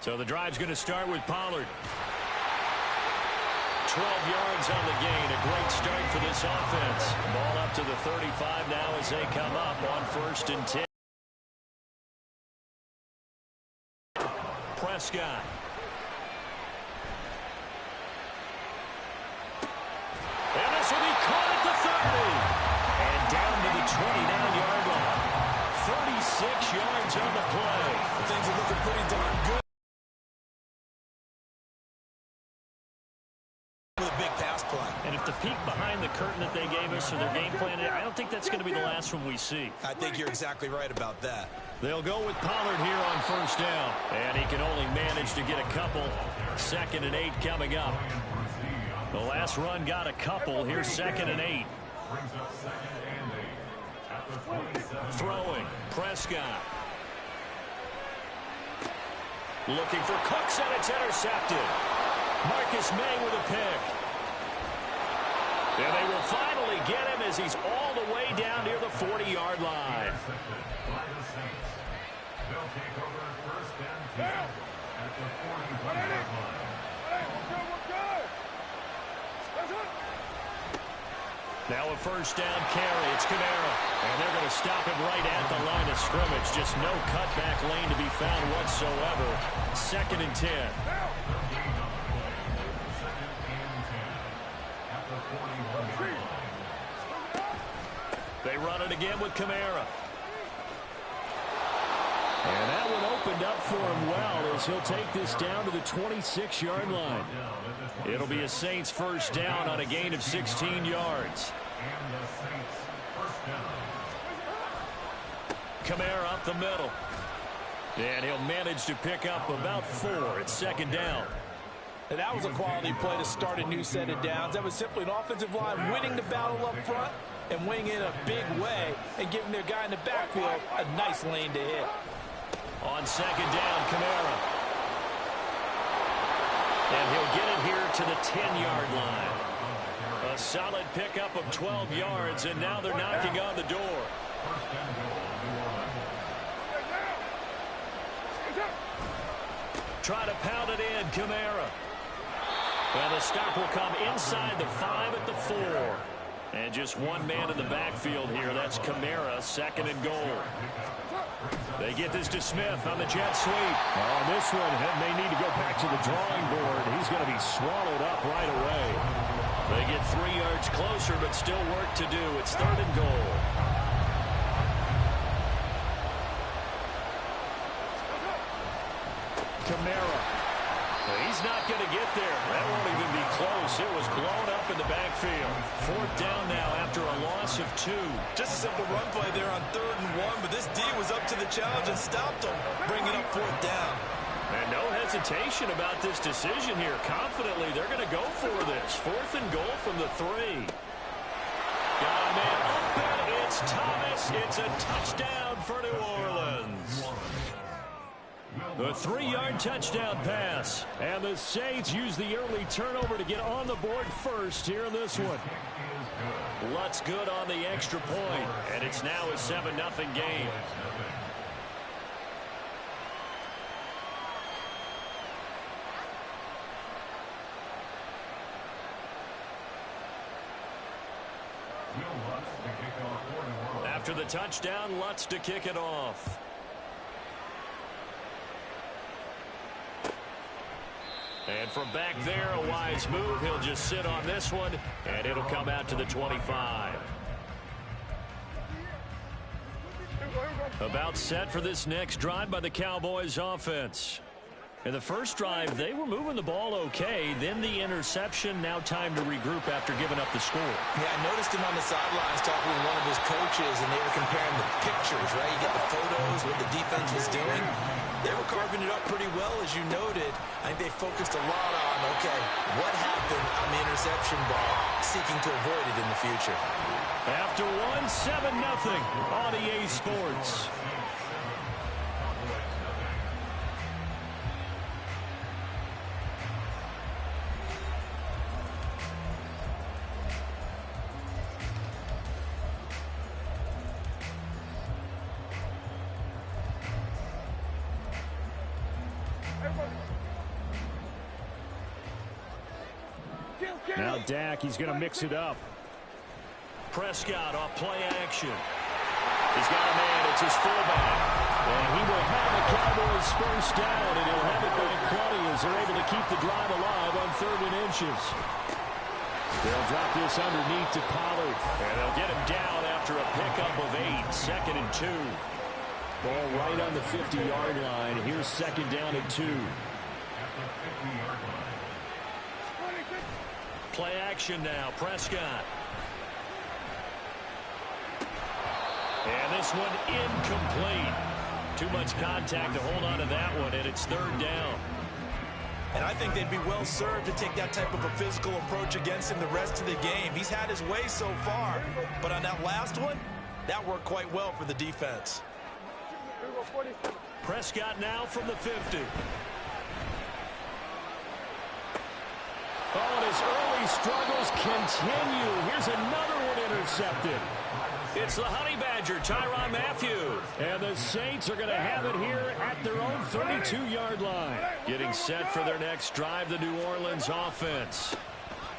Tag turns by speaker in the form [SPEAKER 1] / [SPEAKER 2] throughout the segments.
[SPEAKER 1] So the drive's going to start with Pollard. 12 yards on the gain. A great start for this offense. Ball up to the 35 now as they come up on 1st and 10. Prescott. And this will be caught at the 30. And down to the 29-yard line. 36 yards on the play.
[SPEAKER 2] Things are looking pretty darn good. With a big pass play.
[SPEAKER 1] And if the peek behind the curtain that they gave us or their game plan, I don't think that's going to be the last one we see.
[SPEAKER 2] I think you're exactly right about that.
[SPEAKER 1] They'll go with Pollard here on 1st down. And he can only manage to get a couple. 2nd and 8 coming up. The last run got a couple. Here's 2nd and 8. Throwing. Prescott. Looking for Cooks, and it's intercepted. Marcus May with a pick. And they will finally get him as he's all the way down near the 40-yard line. Now a 1st down carry. It's Kamara. And they're going to stop him right at the line of scrimmage. Just no cutback lane to be found whatsoever. 2nd and 10. They run it again with Kamara. And that one opened up for him well as he'll take this down to the 26-yard line. It'll be a Saints 1st down on a gain of 16 yards. Kamara up the middle. And he'll manage to pick up about 4 at 2nd down.
[SPEAKER 3] And that was a quality play to start a new set of downs. That was simply an offensive line winning the battle up front and winning in a big way and giving their guy in the backfield a nice lane to hit.
[SPEAKER 1] On 2nd down, Kamara. And he'll get it here to the 10-yard line. A solid pickup of 12 yards, and now they're knocking on the door. Try to pound it in, Kamara. Well, the stop will come inside the 5 at the 4. And just one man in the backfield here. That's Kamara, 2nd and goal. They get this to Smith on the jet sweep. On this one, they need to go back to the drawing board. He's going to be swallowed up right away. They get 3 yards closer, but still work to do. It's 3rd and goal. Kamara. He's not going to get there. That won't even be close. It was blown up in the backfield. 4th down now after a loss of 2.
[SPEAKER 2] Just a simple run play there on 3rd and 1, but this D was up to the challenge and stopped him, bringing up 4th down.
[SPEAKER 1] And no hesitation about this decision here. Confidently, they're going to go for this. 4th and goal from the 3. Got a man open. It's Thomas. It's a touchdown for New Orleans. The 3-yard touchdown pass. And the Saints use the early turnover to get on the board first here in this one. Lutz good on the extra point. And it's now a 7-0 game. After the touchdown, Lutz to kick it off. And from back there, a wise move. He'll just sit on this one, and it'll come out to the 25. About set for this next drive by the Cowboys offense. In the first drive, they were moving the ball okay. Then the interception. Now time to regroup after giving up the score.
[SPEAKER 2] Yeah, I noticed him on the sidelines talking with one of his coaches, and they were comparing the pictures, right? You get the photos, what the defense was doing. They were carving it up pretty well, as you noted. I think they focused a lot on, okay, what happened on the interception ball, seeking to avoid it in the future.
[SPEAKER 1] After one, 7-0 on EA Sports. Now Dak, he's going to mix it up. Prescott off play action. He's got a man. It's his fullback. And he will have the Cowboys first down, and he'll have it by plenty as they're able to keep the drive alive on 3rd and inches. They'll drop this underneath to Pollard. And they'll get him down after a pickup of 8. 2nd and 2. Ball right on the 50-yard line. Here's 2nd down and 2. Play action now. Prescott. And this one incomplete. Too much contact to hold on to that one, and it's 3rd down.
[SPEAKER 2] And I think they'd be well served to take that type of a physical approach against him the rest of the game. He's had his way so far, but on that last one, that worked quite well for the defense.
[SPEAKER 1] Prescott now from the 50. Oh, and his early struggles continue. Here's another one intercepted. It's the Honey Badger, Tyrann Mathieu. And the Saints are going to have it here at their own 32-yard line. Getting set for their next drive, the New Orleans offense.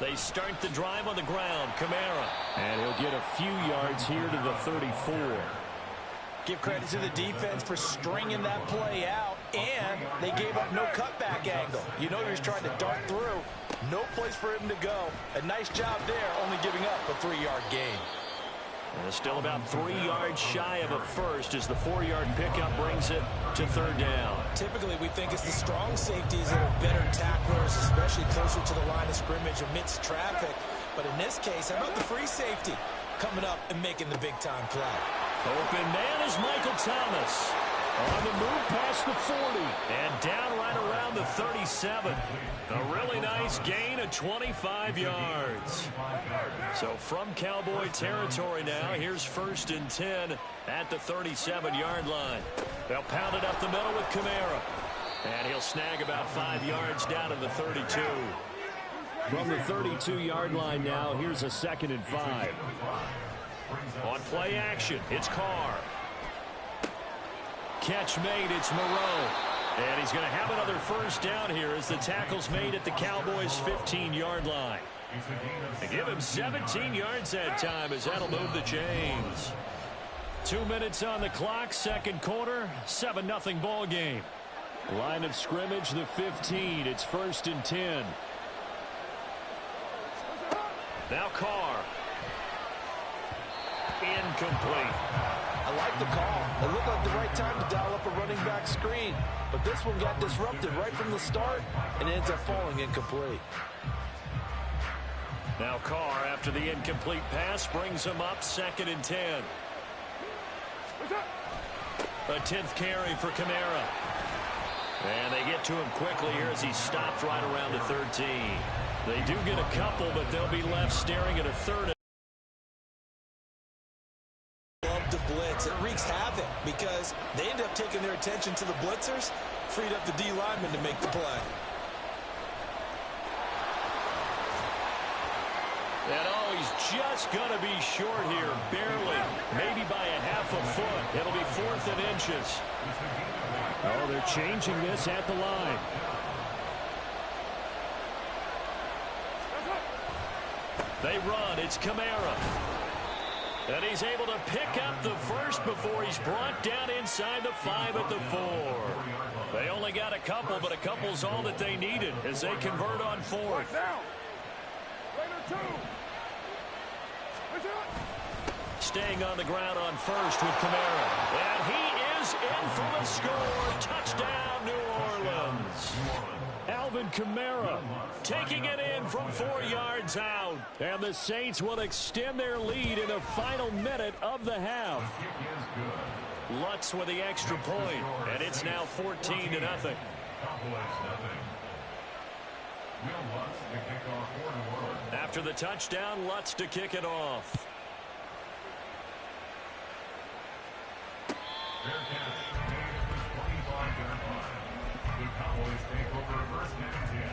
[SPEAKER 1] They start the drive on the ground. Kamara. And he'll get a few yards here to the 34.
[SPEAKER 3] Give credit to the defense for stringing that play out, and they gave up no cutback angle. You know he was trying to dart through. No place for him to go. A nice job there, only giving up a 3-yard gain.
[SPEAKER 1] And still about 3 yards shy of a first as the 4-yard pickup brings it to 3rd down.
[SPEAKER 3] Typically, we think it's the strong safeties that are better tacklers, especially closer to the line of scrimmage amidst traffic. But in this case, how about the free safety coming up and making the big-time play?
[SPEAKER 1] Open man is Michael Thomas. On the move past the 40. And down right around the 37. A really nice gain of 25 yards. So from Cowboy territory now, here's 1st and 10 at the 37-yard line. They'll pound it up the middle with Kamara. And he'll snag about 5 yards down to the 32. From the 32-yard line now, here's a 2nd and 5. On play action, it's Carr. Catch made, it's Moreau. And he's going to have another first down here as the tackle's made at the Cowboys' 15-yard line. They give him 17 yards that time as that'll move the chains. 2 minutes on the clock, 2nd quarter, 7-0 ball game. Line of scrimmage, the 15. It's 1st and 10. Now Carr. Incomplete.
[SPEAKER 3] I like the call. It looked like the right time to dial up a running back screen. But this one got disrupted right from the start and ends up falling incomplete.
[SPEAKER 1] Now Carr, after the incomplete pass, brings him up 2nd and 10. A 10th carry for Kamara. And they get to him quickly here as he stopped right around the 13. They do get a couple, but they'll be left staring at a 3rd.
[SPEAKER 2] Love to blitz. It wreaks havoc because they end up taking their attention to the blitzers, freed up the D lineman to make the play.
[SPEAKER 1] And oh, he's just going to be short here, barely, maybe by a half a foot. It'll be 4th and inches. Oh, they're changing this at the line. They run. It's Kamara. And he's able to pick up the first before he's brought down inside the 5 at the 4. They only got a couple, but a couple's all that they needed as they convert on 4th. Staying on the ground on 1st with Kamara. And he is in for the score. Touchdown, New Orleans. Alvin Kamara taking it in from 4 yards out. And the Saints will extend their lead in the final minute of the half. Lutz with the extra point, and it's now 14-0. After the touchdown, Lutz to kick it off.
[SPEAKER 4] The Cowboys take over 1st and 10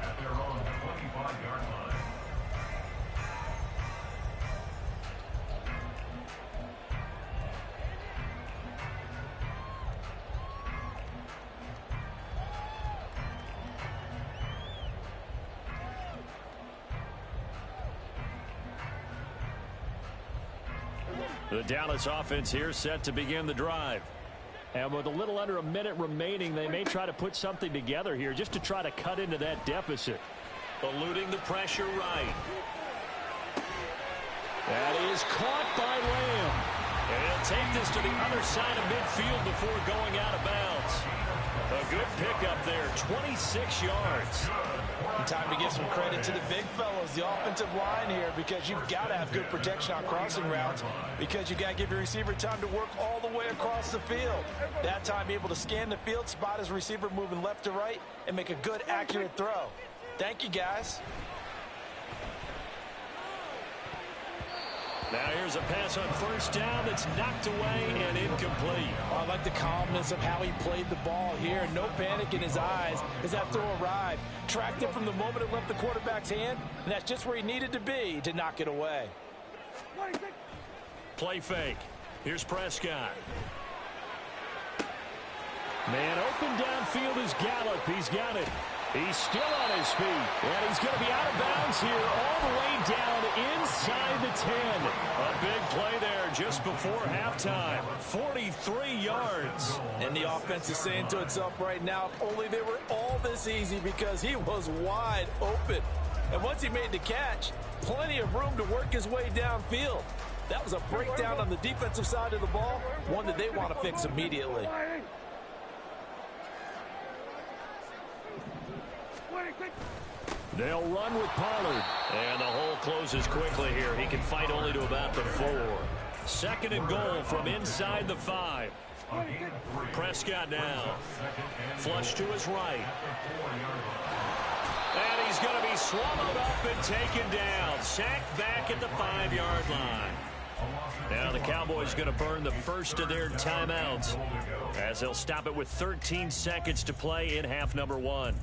[SPEAKER 4] at their own 25-yard line.
[SPEAKER 1] The Dallas offense here set to begin the drive. And with a little under a minute remaining, they may try to put something together here just to try to cut into that deficit. Eluding the pressure right. That is caught by Lamb. And he'll take this to the other side of midfield before going out of bounds. A good pickup there, 26 yards.
[SPEAKER 3] Time to give some credit to the big fellows, the offensive line here, because you've got to have good protection on crossing routes, because you've got to give your receiver time to work all the way across the field. That time, be able to scan the field, spot his receiver moving left to right, and make a good, accurate throw. Thank you, guys.
[SPEAKER 1] Now here's a pass on first down that's knocked away and incomplete.
[SPEAKER 3] I like the calmness of how he played the ball here. No panic in his eyes as that throw arrived. Tracked it from the moment it left the quarterback's hand, and that's just where he needed to be to knock it away.
[SPEAKER 1] Play fake. Here's Prescott. Man open downfield is Gallup. He's got it. He's still on his feet. And he's going to be out of bounds here all the way down inside the 10. A big play there just before halftime. 43 yards.
[SPEAKER 3] And the offense is saying to itself right now, if only they were all this easy, because he was wide open. And once he made the catch, plenty of room to work his way downfield. That was a breakdown on the defensive side of the ball, one that they want to fix immediately.
[SPEAKER 1] They'll run with Pollard. And the hole closes quickly here. He can fight only to about the 4. Second and goal from inside the 5. Prescott now. Flush to his right. And he's going to be swallowed up and taken down. Sacked back at the 5-yard line. Now the Cowboys going to burn the first of their timeouts, as they'll stop it with 13 seconds to play in half number 1.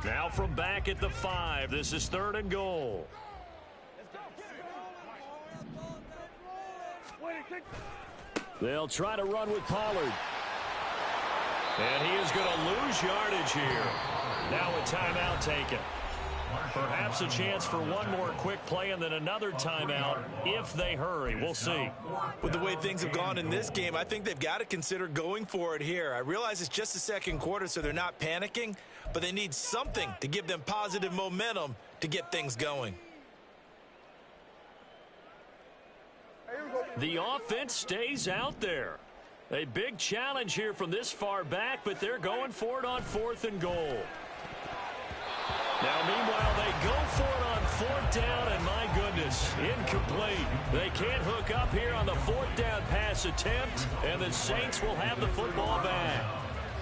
[SPEAKER 1] Now from back at the 5, this is 3rd and goal. They'll try to run with Pollard. And he is going to lose yardage here. Now a timeout taken. Perhaps a chance for one more quick play and then another timeout if they hurry. We'll see.
[SPEAKER 3] With the way things have gone in this game, I think they've got to consider going for it here. I realize it's just the second quarter, so they're not panicking, but they need something to give them positive momentum to get things going.
[SPEAKER 1] The offense stays out there. A big challenge here from this far back, but they're going for it on 4th and goal. Now, meanwhile, they go for it on 4th down, and my goodness, incomplete. They can't hook up here on the 4th down pass attempt, and the Saints will have the football back.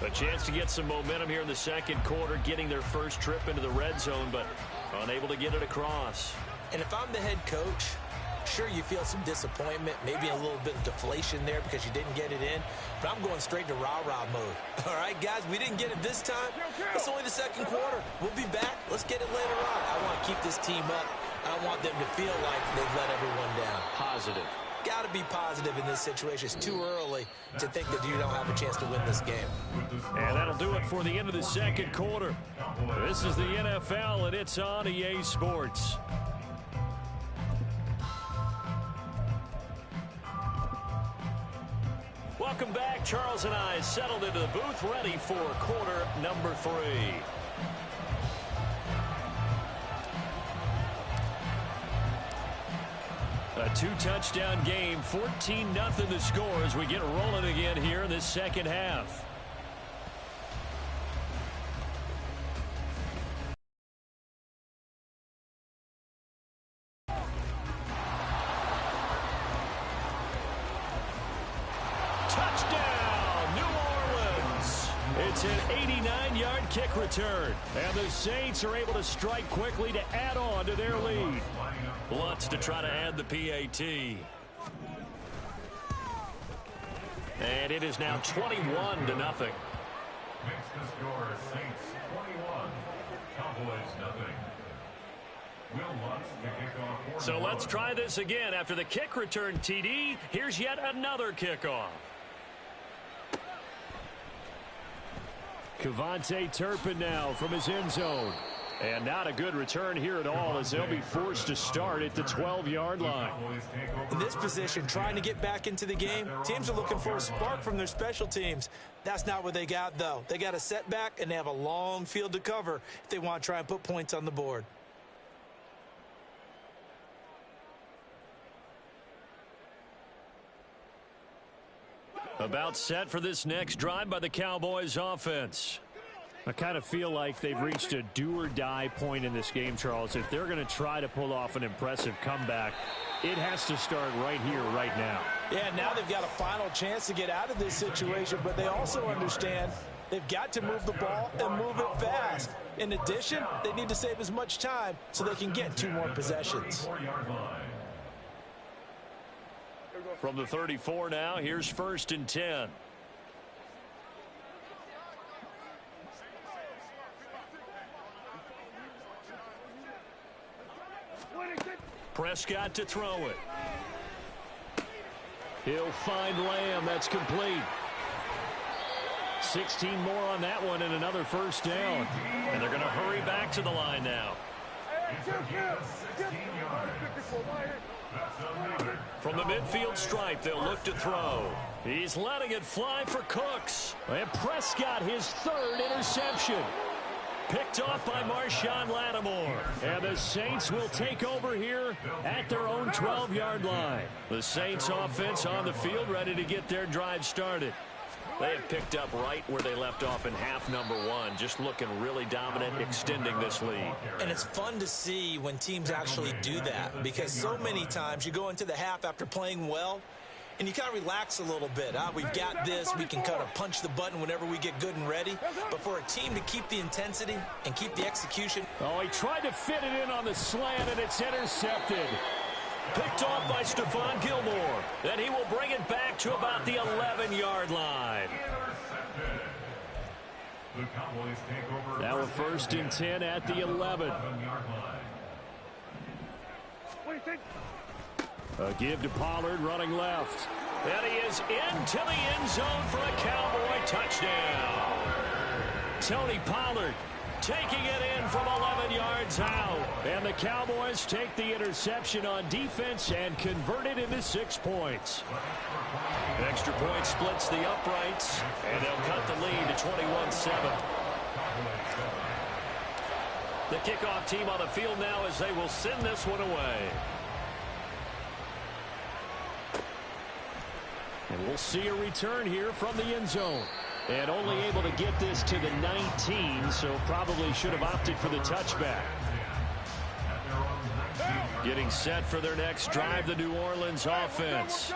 [SPEAKER 1] A chance to get some momentum here in the second quarter, getting their first trip into the red zone, but unable to get it across.
[SPEAKER 2] And if I'm the head coach, sure, you feel some disappointment, maybe a little bit of deflation there because you didn't get it in, but I'm going straight to rah-rah mode. All right, guys, we didn't get it this time. It's only the second quarter. We'll be back. Let's get it later on. I want to keep this team up. I don't want them to feel like they've let everyone down.
[SPEAKER 1] Positive.
[SPEAKER 2] Got to be positive in this situation. It's too early to think that you don't have a chance to win this game.
[SPEAKER 1] And that'll do it for the end of the second quarter. This is the NFL, and it's on EA Sports. Welcome back. Charles and I settled into the booth, ready for quarter number 3. A 2-touchdown game, 14-0 the score as we get rolling again here in this second half. Touchdown, New Orleans. It's an 89-yard kick return, and the Saints are able to strike quickly to add on to their lead. Lutz to try to add the PAT. And it is now 21-0.
[SPEAKER 4] Makes the score Saints 21, Cowboys nothing. Will Lutz to kick off.
[SPEAKER 1] So let's try this again. After the kick return TD, here's yet another kickoff. KaVontae Turpin now from his end zone. And not a good return here at all, as they'll be forced to start at the 12-yard line.
[SPEAKER 3] In this position, trying to get back into the game, teams are looking for a spark from their special teams. That's not what they got, though. They got a setback, and they have a long field to cover if they want to try and put points on the board.
[SPEAKER 1] About set for this next drive by the Cowboys offense. I kind of feel like they've reached a do-or-die point in this game, Charles. If they're going to try to pull off an impressive comeback, it has to start right here, right now.
[SPEAKER 3] Yeah, now they've got a final chance to get out of this situation, but they also understand they've got to move the ball and move it fast. In addition, they need to save as much time so they can get 2 more possessions.
[SPEAKER 1] From the 34 now, here's 1st and 10. Prescott to throw it. He'll find Lamb. That's complete. 16 more on that one and another 1st down. And they're going to hurry back to the line now. From the midfield stripe, they'll look to throw. He's letting it fly for Cooks. And Prescott, his 3rd interception. Picked off by Marshawn Lattimore. And the Saints will take over here at their own 12-yard line. The Saints offense on the field, ready to get their drive started. They have picked up right where they left off in half number 1, just looking really dominant, extending this lead.
[SPEAKER 3] And it's fun to see when teams actually do that, because so many times you go into the half after playing well, and you kind of relax a little bit. We've got this. We can kind of punch the button whenever we get good and ready. But for a team to keep the intensity and keep the execution.
[SPEAKER 1] Oh, he tried to fit it in on the slant, and it's intercepted. Picked off by Stephon Gilmore. Then he will bring it back to about the 11-yard line. Now a 1st and 10 at the 11. A give to Pollard, running left. And he is into the end zone for a Cowboy touchdown. Tony Pollard taking it in from 11 yards out. And the Cowboys take the interception on defense and convert it into 6 points. Extra point splits the uprights, and they'll cut the lead to 21-7. The kickoff team on the field now as they will send this one away. And we'll see a return here from the end zone. And only able to get this to the 19, so probably should have opted for the touchback. Getting set for their next drive, the New Orleans offense.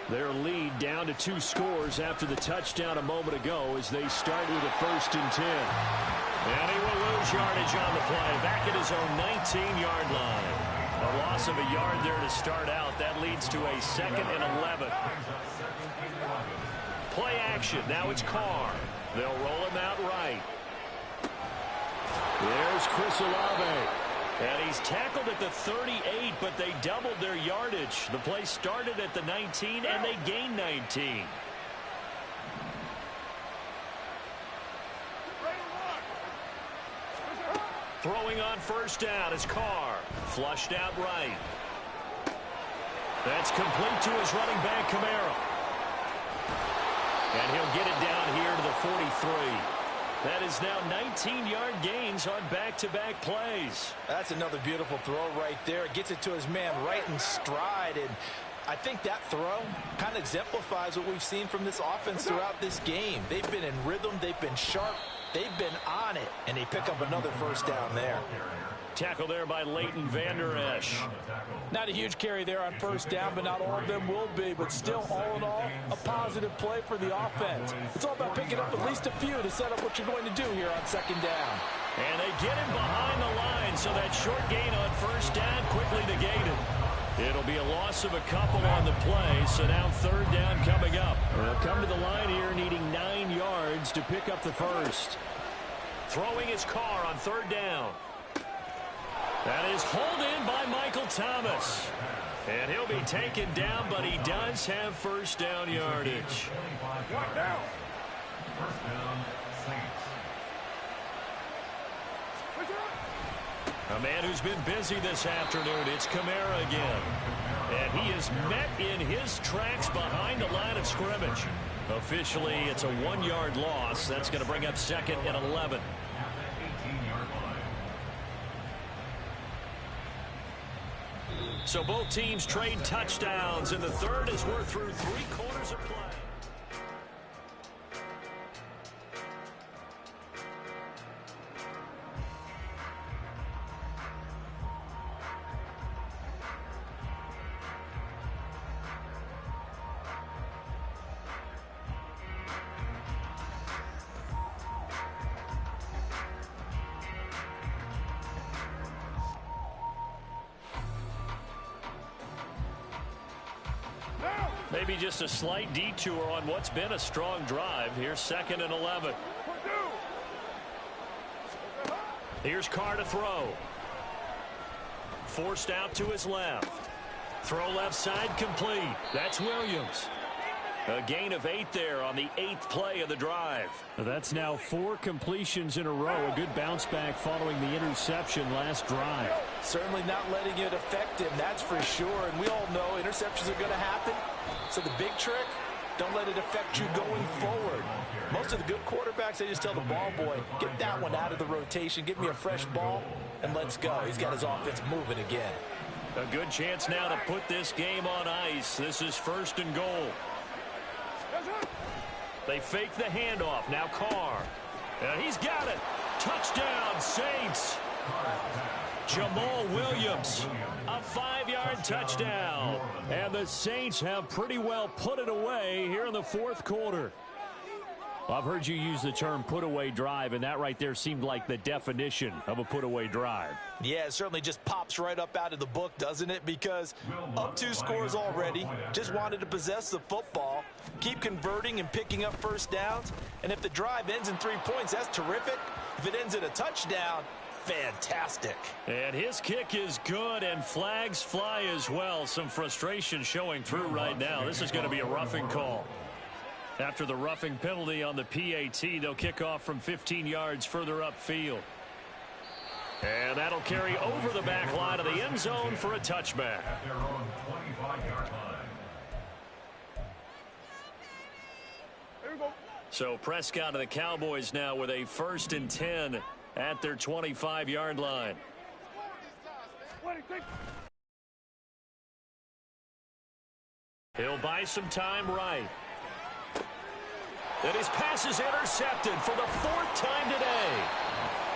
[SPEAKER 1] Their lead down to 2 scores after the touchdown a moment ago as they start with a 1st and 10. And he will lose yardage on the play, back at his own 19-yard line. A loss of a yard there to start out. That leads to a 2nd and 11. Play action. Now it's Carr. They'll roll him out right. There's Chris Olave. And he's tackled at the 38, but they doubled their yardage. The play started at the 19, and they gained 19. Throwing on 1st down is Carr. Flushed out right. That's complete to his running back, Kamara. And he'll get it down here to the 43. That is now 19-yard gains on back-to-back plays.
[SPEAKER 3] That's another beautiful throw right there. Gets it to his man right in stride. And I think that throw kind of exemplifies what we've seen from this offense throughout this game. They've been in rhythm. They've been sharp. They've been on it. And they pick up another 1st down there.
[SPEAKER 1] Tackle there by Leighton Vander Esch.
[SPEAKER 3] Not a huge carry there on 1st down, but not all of them will be. But still, all in all, a positive play for the offense. It's all about picking up at least a few to set up what you're going to do here on 2nd down.
[SPEAKER 1] And they get him behind the line, so that short gain on 1st down quickly negated. It'll be a loss of a couple on the play, so now 3rd down coming up. They'll come to the line here needing 9 yards to pick up the 1st. Throwing his Carr on 3rd down. That is hauled in by Michael Thomas. And he'll be taken down, but he does have 1st down yardage.
[SPEAKER 4] 1st down, Saints.
[SPEAKER 1] A man who's been busy this afternoon, it's Kamara again. And he is met in his tracks behind the line of scrimmage. Officially, it's a 1-yard loss. That's going to bring up second and 11. So both teams trade touchdowns, and the third as we're through 3 quarters of play. Maybe just a slight detour on what's been a strong drive. Here's second and 11. Here's Carr to throw. Forced out to his left. Throw left side complete. That's Williams. A gain of 8 there on the 8th play of the drive. That's now 4 completions in a row. A good bounce back following the interception last drive.
[SPEAKER 3] Certainly not letting it affect him, that's for sure. And we all know interceptions are going to happen. So the big trick, don't let it affect you going forward. Most of the good quarterbacks, they just tell the ball boy, get that one out of the rotation, give me a fresh ball, and let's go. He's got his offense moving again.
[SPEAKER 1] A good chance now to put this game on ice. This is first and goal. They fake the handoff. Now Carr. And he's got it. Touchdown, Saints. Jamal Williams. A 5-yard touchdown. And the Saints have pretty well put it away here in the 4th quarter. I've heard you use the term put-away drive, and that right there seemed like the definition of a put-away drive.
[SPEAKER 3] Yeah, it certainly just pops right up out of the book, doesn't it? Because up 2 scores already, just wanted to possess the football, keep converting and picking up first downs, and if the drive ends in 3 points, that's terrific. If it ends in a touchdown, fantastic.
[SPEAKER 1] And his kick is good, and flags fly as well. Some frustration showing through right now. This is going to be a roughing call. After the roughing penalty on the PAT, they'll kick off from 15 yards further upfield. And that'll carry over the back line of the end zone for a touchback.
[SPEAKER 4] At their own 25-yard line.
[SPEAKER 1] So Prescott and the Cowboys now with a 1st and 10 at their 25-yard line. He'll buy some time right. And his pass is intercepted for the 4th time today.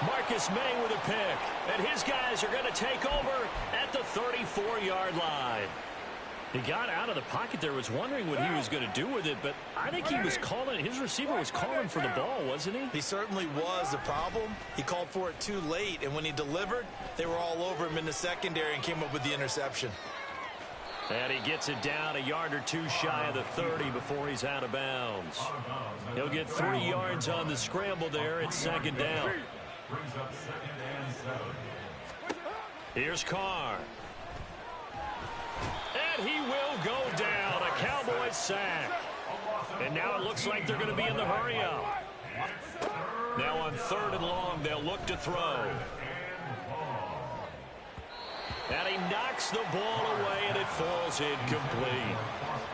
[SPEAKER 1] Marcus May with a pick. And his guys are going to take over at the 34-yard line. He got out of the pocket there, was wondering what he was going to do with it, but I think he was calling, his receiver was calling for the ball, wasn't he?
[SPEAKER 3] He certainly was. The problem, he called for it too late, and when he delivered, they were all over him in the secondary and came up with the interception.
[SPEAKER 1] And he gets it down a yard or 2 shy of the 30 before he's out of bounds. He'll get 3 yards on the scramble there at 2nd down.
[SPEAKER 4] Brings up 2nd and 7.
[SPEAKER 1] Here's Carr. And he will go down. A Cowboys sack. And now it looks like they're going to be in the hurry-up. Now on 3rd and long, they'll look to throw. And he knocks the ball away, and it falls incomplete.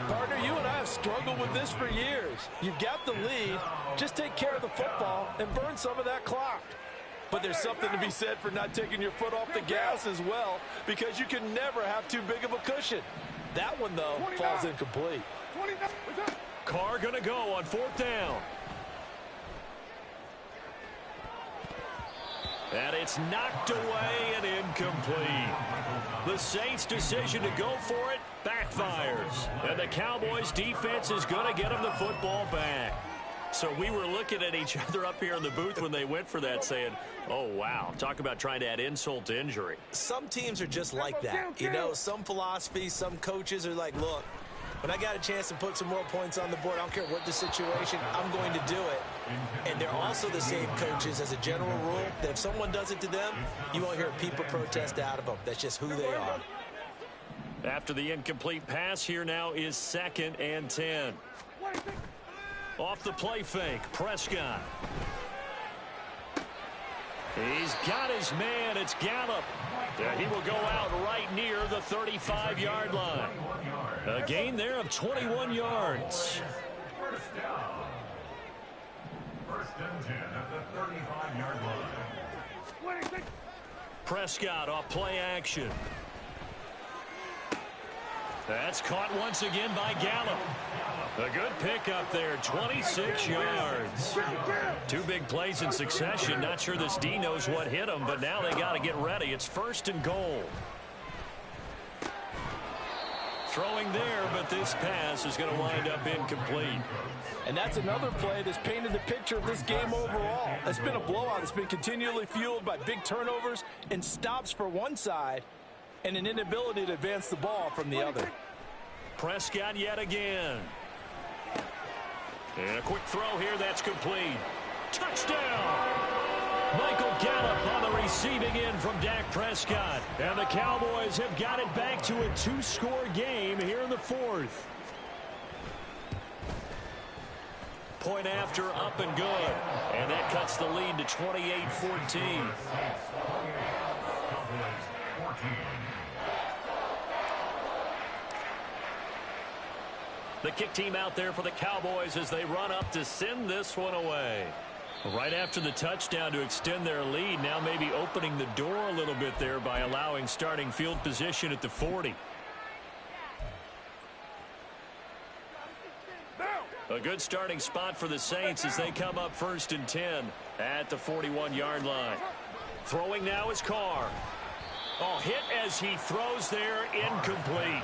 [SPEAKER 3] Partner, you and I have struggled with this for years. You've got the lead. Just take care of the football and burn some of that clock. But there's something to be said for not taking your foot off the gas as well, because you can never have too big of a cushion. That one, though, falls incomplete.
[SPEAKER 1] Carr going to go on 4th down. And it's knocked away and incomplete. The Saints' decision to go for it backfires. And the Cowboys' defense is going to get them the football back. So we were looking at each other up here in the booth when they went for that saying, oh, wow, talk about trying to add insult to injury.
[SPEAKER 3] Some teams are just like that. You know, some philosophies, some coaches are like, look, when I got a chance to put some more points on the board, I don't care what the situation, I'm going to do it. And they're also the same coaches as a general rule that if someone does it to them, you won't hear a peep of protest out of them. That's just who they are.
[SPEAKER 1] After the incomplete pass, here now is 2nd and 10. Off the play fake, Prescott. He's got his man. It's Gallup. He will go out right near the 35-yard line. A gain there of 21 yards.
[SPEAKER 4] First down. First and 10 at the 35-yard line.
[SPEAKER 1] Prescott off play action. That's caught once again by Gallup. A good pickup there, 26 yards. Two big plays in succession. Not sure this D knows what hit him, but now they got to get ready. It's first and goal. Throwing there, but this pass is going to wind up incomplete.
[SPEAKER 3] And that's another play that's painted the picture of this game overall. It's been a blowout. It's been continually fueled by big turnovers and stops for one side and an inability to advance the ball from the other.
[SPEAKER 1] Prescott yet again. And a quick throw here that's complete. Touchdown! Michael Gallup on the receiving end from Dak Prescott. And the Cowboys have got it back to a two-score game here in the fourth. Point after, up and good. And that cuts the lead to 28-14. The kick team out there for the Cowboys as they run up to send this one away. Right after the touchdown to extend their lead, now maybe opening the door a little bit there by allowing starting field position at the 40. A good starting spot for the Saints as they come up first and 10 at the 41-yard line. Throwing now is Carr. Oh, hit as he throws there, incomplete.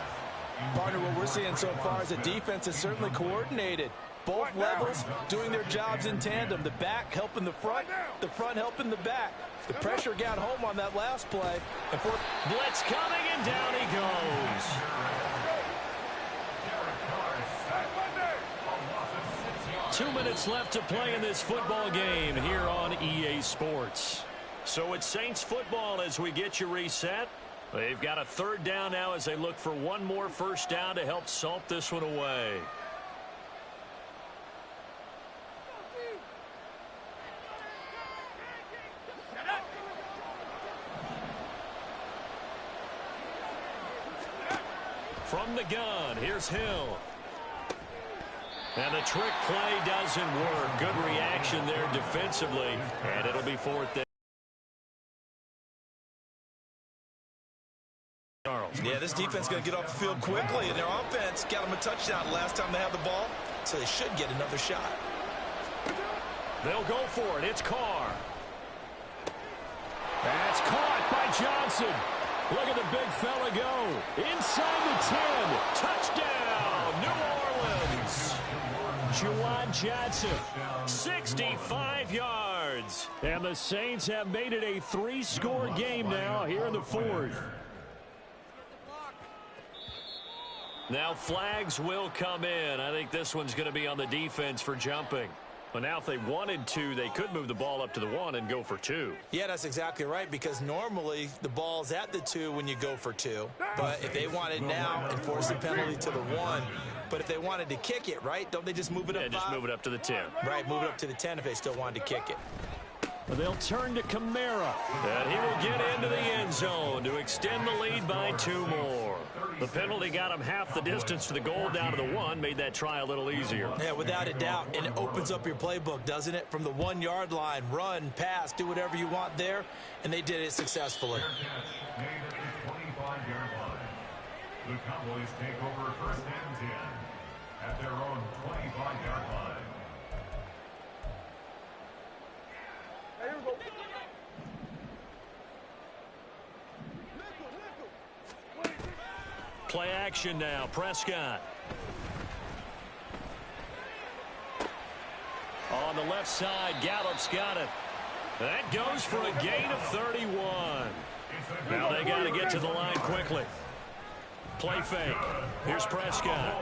[SPEAKER 3] Partner, what we're seeing so far is the defense is certainly coordinated. Both levels doing their jobs in tandem. The back helping the front helping the back. The pressure got home on that last play.
[SPEAKER 1] Blitz coming, and down he goes. 2 minutes left to play in this football game here on EA Sports. So it's Saints football as we get you reset. They've got a third down now as they look for one more first down to help salt this one away. From the gun, here's Hill. And the trick play doesn't work. Good reaction there defensively, and it'll be fourth down.
[SPEAKER 2] Yeah, this defense is going to get off the field quickly, and their offense got them a touchdown last time they had the ball, so they should get another shot.
[SPEAKER 1] They'll go for it. It's Carr. That's caught by Johnson. Look at the big fella go. Inside the 10. Touchdown, New Orleans. Juwan Johnson, 65 yards. And the Saints have made it a three-score game now here in the fourth. Now flags will come in. I think this one's going to be on the defense for jumping. But now if they wanted to, they could move the ball up to the 1 and go for 2.
[SPEAKER 2] Yeah, that's exactly right, because normally the ball's at the 2 when you go for 2. But if they wanted now and force the penalty to the 1, but if they wanted to kick it, right, don't they just move it up 5?
[SPEAKER 1] Yeah, just move it up to the 10.
[SPEAKER 2] Right, move it up to the 10 if they still wanted to kick it.
[SPEAKER 1] They'll turn to Kamara. And he will get into the end zone to extend the lead by 2 more. The penalty got him half the distance to the goal down to the 1, made that try a little easier.
[SPEAKER 2] Yeah, without a doubt. And it opens up your playbook, doesn't it? From the 1-yard line, run, pass, do whatever you want there. And they did it successfully.
[SPEAKER 4] The Cowboys take over first and 10 at their own 25-yard line.
[SPEAKER 1] Play action now. Prescott. On the left side, Gallup's got it. That goes for a gain of 31. Now they got to get to the line quickly. Play fake. Here's Prescott.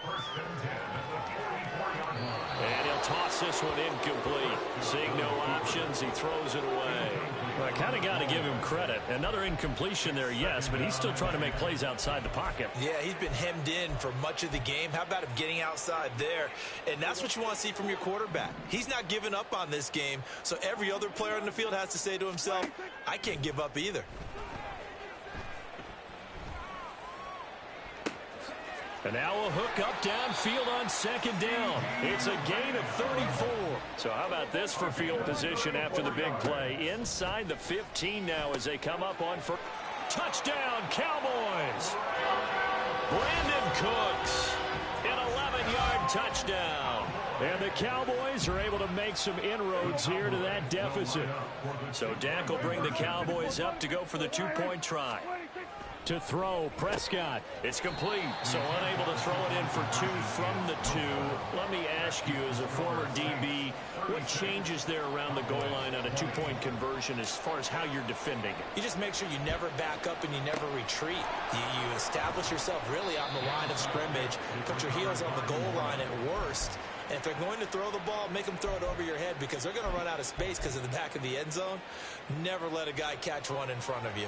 [SPEAKER 4] First and 10 at the 44-yard line.
[SPEAKER 1] And he'll toss this one incomplete. Seeing no options, he throws it away.
[SPEAKER 5] Well, I kind of got to give him credit. Another incompletion there, yes, but he's still trying to make plays outside the pocket.
[SPEAKER 2] Yeah, he's been hemmed in for much of the game. How about him getting outside there? And that's what you want to see from your quarterback. He's not giving up on this game, so every other player on the field has to say to himself, I can't give up either.
[SPEAKER 1] And now a hook up downfield on second down. It's a gain of 34. So how about this for field position after the big play? Inside the 15 now as they come up on for touchdown, Cowboys. Brandon Cooks, an 11-yard touchdown. And the Cowboys are able to make some inroads here to that deficit. So Dak will bring the Cowboys up to go for the two-point try. To throw, Prescott. It's complete, so unable to throw it in for two from the two. Let me ask you, as a former DB, what changes there around the goal line on a two-point conversion as far as how you're defending it?
[SPEAKER 2] You just make sure you never back up and you never retreat. You establish yourself really on the line of scrimmage, put your heels on the goal line at worst. And if they're going to throw the ball, make them throw it over your head because they're going to run out of space because of the back of the end zone. Never let a guy catch one in front of you.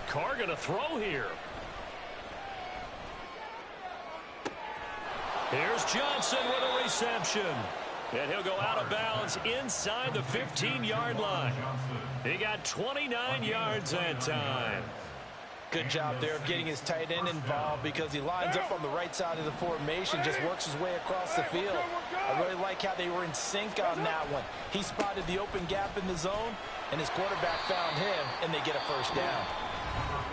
[SPEAKER 1] Carr going to throw here. Here's Johnson with a reception. And he'll go out of bounds inside the 15-yard line. He got 29 yards that time.
[SPEAKER 3] Good job there of getting his tight end involved because he lines up on the right side of the formation, just works his way across the field. I really like how they were in sync on that one. He spotted the open gap in the zone, and his quarterback found him, and they get a first down.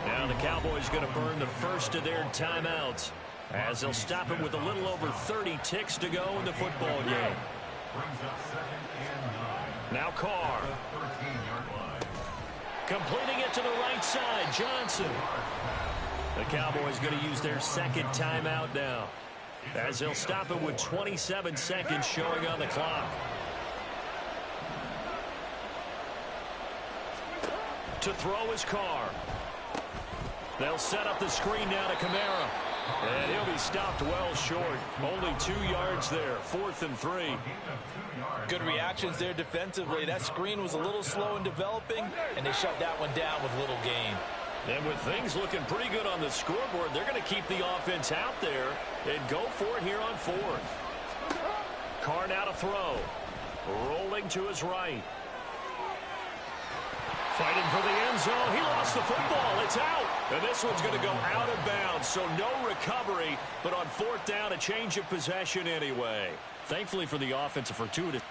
[SPEAKER 1] Now the Cowboys going to burn the first of their timeouts as they'll stop it with a little over 30 ticks to go in the football game. Now Carr. Completing it to the right side, Johnson. The Cowboys going to use their second timeout now as they'll stop it with 27 seconds showing on the clock. To throw is Carr. They'll set up the screen now to Kamara. And he'll be stopped well short. Only 2 yards there. 4th and 3.
[SPEAKER 3] Good reactions there defensively. That screen was a little slow in developing, and they shut that one down with little gain.
[SPEAKER 1] And with things looking pretty good on the scoreboard, they're going to keep the offense out there and go for it here on 4th. Carr now to throw. Rolling to his right. Fighting for the end zone. He lost the football. It's out. And this one's going to go out of bounds. So no recovery, but on 4th down, a change of possession anyway. Thankfully for the offense, a fortuitous.